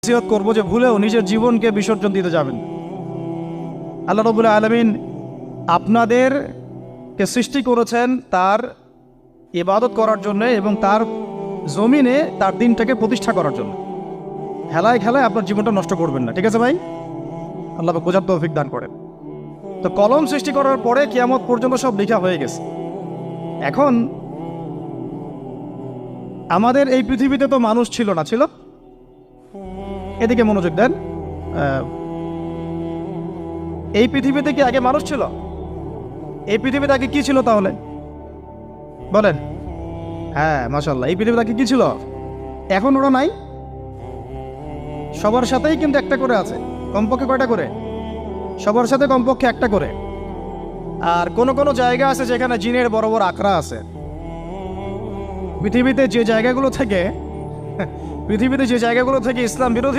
নসিহত করবো যে ভুলেও নিজের জীবনকে বিসর্জন দিতে যাবেন। আল্লাহ রাব্বুল আলামিন আপনাদেরকে সৃষ্টি করেছেন তার ইবাদত করার জন্য এবং তার জমিনে তার দিনটাকে প্রতিষ্ঠা করার জন্য। খেলায় খেলায় আপনার জীবনটা নষ্ট করবেন না, ঠিক আছে ভাই? আল্লাহ পাক বোঝার তৌফিক দান করেন। তো কলম সৃষ্টি করার পরে কিয়ামত পর্যন্ত সব লেখা হয়ে গেছে। এখন আমাদের এই পৃথিবীতে তো মানুষ ছিল না, ছিল? এদিকে মনোযোগ দেন। এই পৃথিবীতে কি আগে মানুষ ছিল? এই পৃথিবীতে আগে কি ছিল তাহলে বলেন? হ্যাঁ, মাশাআল্লাহ। এই পৃথিবীতে আগে কি ছিল? এখন ওরা নাই? সবার সাথেই কিন্তু একটা করে আছে। কমপক্ষে কয়টা করে? সবার সাথে কমপক্ষে একটা করে। আর কোন কোন জায়গা আছে যেখানে জিনের বড় বড় আখড়া আছে। পৃথিবীতে যে জায়গাগুলো থেকে ইসলাম বিরোধী